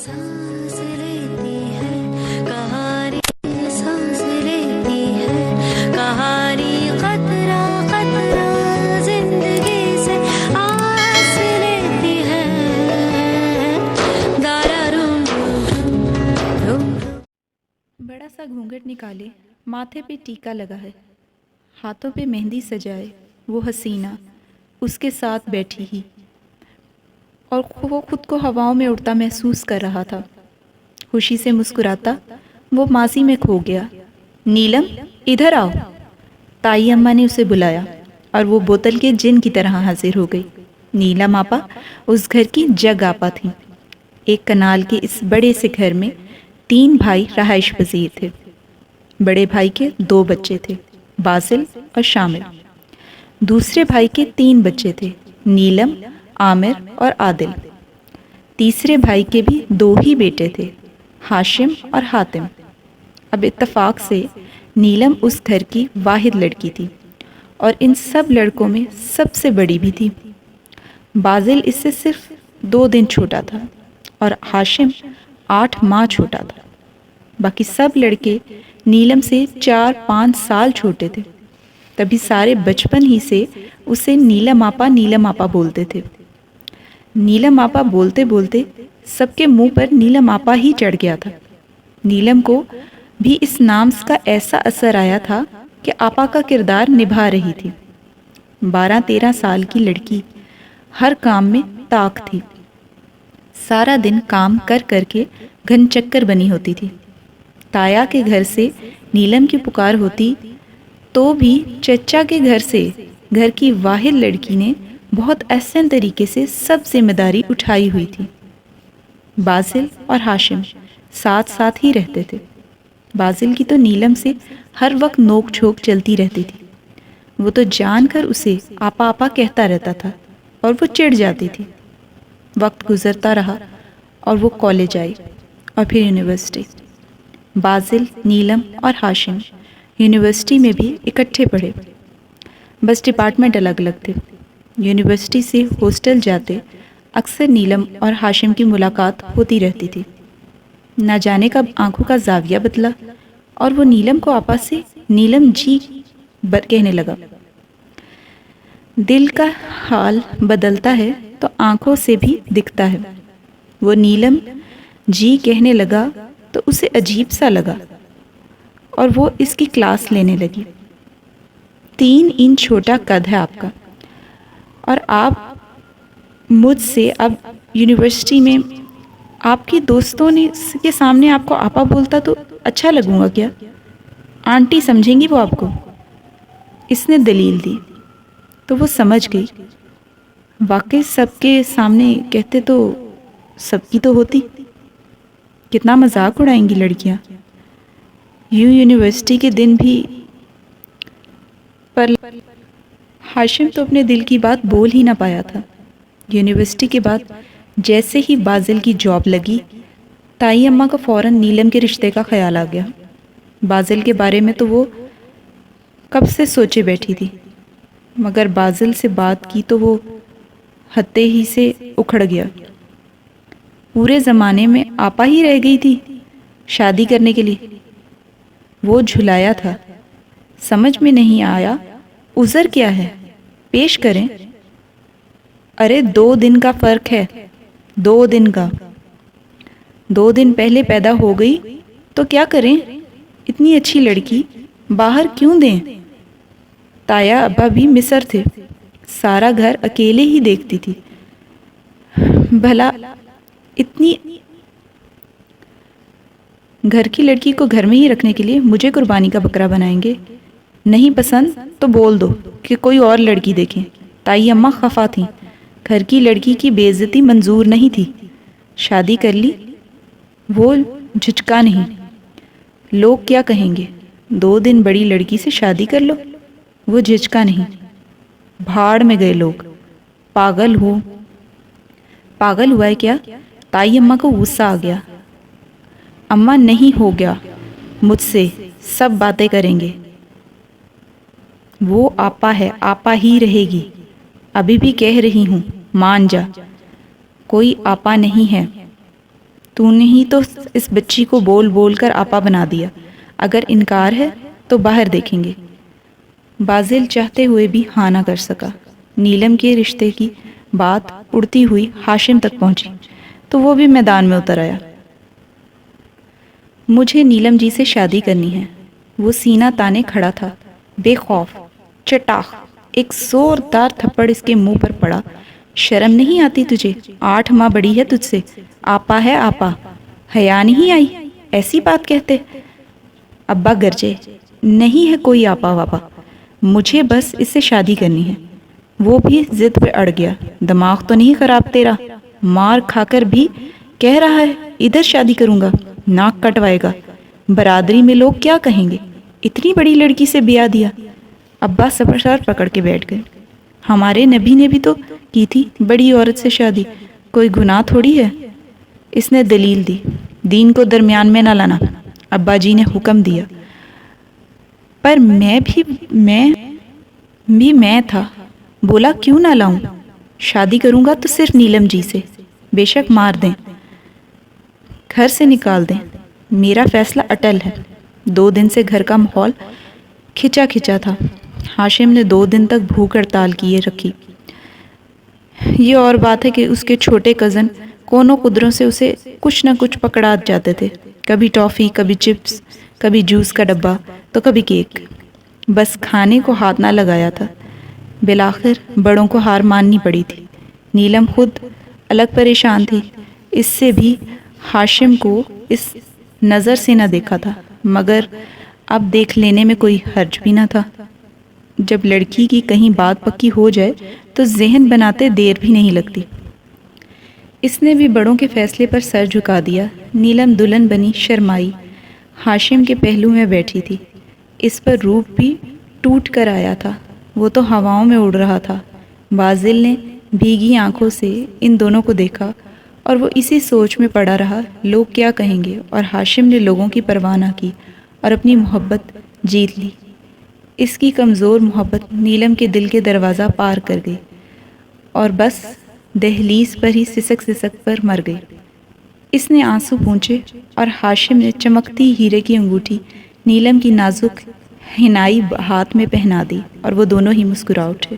सांस लेती है कहानी, सांस लेती है कहानी, कतरा कतरा जिंदगी से आस लेती है, दारा रूम रूम। बड़ा सा घूंघट निकाले, माथे पे टीका लगा है, हाथों पे मेहंदी सजाए, वो हसीना उसके साथ बैठी ही, और वो खुद को हवाओं में उड़ता महसूस कर रहा था। खुशी से मुस्कुराता वो मासी में खो गया। नीलम, इधर आओ। ताई अम्मा ने उसे बुलाया और वो बोतल के जिन की तरह हाजिर हो गई। नीलम आपा उस घर की जग आपा थी। एक कनाल के इस बड़े से घर में 3 भाई रहाइश पजीर थे। बड़े भाई के 2 बच्चे थे, बासिल और शामिल। दूसरे भाई के 3 बच्चे थे, नीलम, आमिर और आदिल। तीसरे भाई के भी 2 ही बेटे थे, हाशिम और हातिम। अब इत्तफाक से नीलम उस घर की वाहिद लड़की थी और इन सब लड़कों में सबसे बड़ी भी थी। बासिल इससे सिर्फ 2 दिन छोटा था और हाशिम 8 माह छोटा था। बाकी सब लड़के नीलम से 4-5 साल छोटे थे। तभी सारे बचपन ही से उसे नीलम आपा बोलते थे। नीलम आपा बोलते बोलते सबके मुंह पर नीलम आपा ही चढ़ गया था। नीलम को भी इस नाम का ऐसा असर आया था कि आपा का किरदार निभा रही थी। 12-13 साल की लड़की, हर काम में ताक थी। सारा दिन काम कर करके घन चक्कर बनी होती थी। ताया के घर से नीलम की पुकार होती तो भी चचा के घर से घर की वाहिद लड़की ने बहुत आसान तरीके से सब जिम्मेदारी उठाई हुई थी। बासिल और हाशिम साथ साथ ही रहते थे। बासिल की तो नीलम से हर वक्त नोक झोंक चलती रहती थी। वो तो जानकर उसे आपा आपा कहता रहता था और वो चिढ़ जाती थी। वक्त गुजरता रहा और वो कॉलेज आई और फिर यूनिवर्सिटी। बासिल, नीलम और हाशिम यूनिवर्सिटी में भी इकट्ठे पढ़े, बस डिपार्टमेंट अलग अलग थे। यूनिवर्सिटी से हॉस्टल जाते अक्सर नीलम और हाशिम की मुलाकात होती रहती थी। ना जाने कब आंखों का जाविया बदला और वो नीलम को आपस से नीलम जी कहने लगा। दिल का हाल बदलता है तो आंखों से भी दिखता है। वो नीलम जी कहने लगा तो उसे अजीब सा लगा और वो इसकी क्लास लेने लगी। 3 इंच छोटा कद है आपका और आप मुझसे अब यूनिवर्सिटी में आपकी दोस्तों ने के सामने आपको आपा बोलता तो अच्छा लगूंगा क्या? आंटी समझेंगी वो आपको? इसने दलील दी तो वो समझ गई। वाकई सबके सामने कहते तो सबकी तो होती। कितना मजाक उड़ाएंगी लड़कियां। यूनिवर्सिटी के दिन भी। पर हाशिम तो अपने दिल की बात बोल ही ना पाया था। यूनिवर्सिटी के बाद जैसे ही बासिल की जॉब लगी, ताई अम्मा को फौरन नीलम के रिश्ते का ख्याल आ गया। बासिल के बारे में तो वो कब से सोचे बैठी थी, मगर बासिल से बात की तो वो हत्ते ही से उखड़ गया। पूरे ज़माने में आपा ही रह गई थी शादी करने के लिए। वो झुलाया था। समझ में नहीं आया उज़र क्या है, पेश करें। अरे 2 दिन का फ़र्क है, 2 दिन का। 2 दिन पहले पैदा हो गई तो क्या करें? इतनी अच्छी लड़की बाहर क्यों दें? ताया अब्बा भी मिस्र थे, सारा घर अकेले ही देखती थी। भला इतनी घर की लड़की को घर में ही रखने के लिए मुझे कुर्बानी का बकरा बनाएंगे? नहीं पसंद तो बोल दो कि कोई और लड़की देखें। ताई अम्मा खफा थीं। घर की लड़की की बेइज्जती मंजूर नहीं थी। शादी कर ली, वो झिझका नहीं। लोग क्या कहेंगे? 2 दिन बड़ी लड़की से शादी कर लो, वो झिझका नहीं। भाड़ में गए लोग। पागल हो। पागल हुआ है क्या? ताई अम्मा को गुस्सा आ गया। अम्मा नहीं हो गया मुझसे, सब बातें करेंगे। वो आपा है, आपा ही रहेगी। अभी भी कह रही हूँ, मान जा। कोई आपा नहीं है। تو نے ہی تو اس بچی کو بول بول کر آپا بنا دیا. اگر انکار ہے تو باہر دیکھیں گے. بازل چاہتے ہوئے بھی ہاں نہ کر سکا. نیلم کے رشتے کی بات اڑتی ہوئی ہاشم تک پہنچی تو وہ بھی میدان میں اتر آیا. مجھے نیلم جی سے شادی کرنی ہے. وہ سینہ تانے کھڑا تھا بے خوف. چٹاخ ایک زوردار تھپڑ اس کے منہ پر پڑا. شرم نہیں آتی تجھے؟ 8 ماہ بڑی ہے تجھ سے. آپا ہے آپا. حیا نہیں آئی؟ ایسی بات کہتے. ابا گرجے. نہیں ہے کوئی آپا واپا. مجھے بس اس سے شادی کرنی ہے. وہ بھی ضد پہ اڑ گیا. دماغ تو نہیں خراب تیرا؟ مار کھا کر بھی کہہ رہا ہے ادھر شادی کروں گا. ناک کٹوائے گا. برادری میں لوگ کیا کہیں گے؟ اتنی بڑی لڑکی سے بیاہ دیا. ابا سر پکڑ کے بیٹھ گئے. ہمارے نبی نے بھی تو کی تھی بڑی عورت سے شادی. کوئی گناہ تھوڑی ہے. اس نے دلیل دی. دین کو درمیان میں نہ لانا. ابا جی نے حکم دیا. پر میں تھا. بولا کیوں نہ لاؤں؟ شادی کروں گا تو صرف نیلم جی سے. بے شک مار دیں، گھر سے نکال دیں. میرا فیصلہ اٹل ہے. 2 دن سے گھر کا ماحول کھچا کھچا تھا. ہاشم نے 2 دن تک بھوک ہڑتال کیے رکھی. یہ اور بات ہے کہ اس کے چھوٹے کزن کونوں قدروں سے اسے کچھ نہ کچھ پکڑا جاتے تھے. کبھی ٹافی، کبھی چپس، کبھی جوس کا ڈبہ تو کبھی کیک. بس کھانے کو ہاتھ نہ لگایا تھا. بالآخر بڑوں کو ہار ماننی پڑی تھی. نیلم خود الگ پریشان تھی. اس سے بھی ہاشم کو اس نظر سے نہ دیکھا تھا، مگر اب دیکھ لینے میں کوئی حرج بھی نہ تھا. جب لڑکی کی کہیں بات پکی ہو جائے تو ذہن بناتے دیر بھی نہیں لگتی. اس نے بھی بڑوں کے فیصلے پر سر جھکا دیا. نیلم دلہن بنی شرمائی ہاشم کے پہلو میں بیٹھی تھی. اس پر روپ بھی ٹوٹ کر آیا تھا. وہ تو ہواؤں میں اڑ رہا تھا. بازل نے بھیگی آنکھوں سے ان دونوں کو دیکھا اور وہ اسی سوچ میں پڑا رہا لوگ کیا کہیں گے. اور ہاشم نے لوگوں کی پرواہ نہ کی اور اپنی محبت جیت لی. اس کی کمزور محبت نیلم کے دل کے دروازہ پار کر گئی اور بس دہلیز پر ہی سسک سسک پر مر گئی. اس نے آنسو پونچھے اور ہاشم نے چمکتی ہیرے کی انگوٹھی نیلم کی نازک حنائی ہاتھ میں پہنا دی اور وہ دونوں ہی مسکرا اٹھے.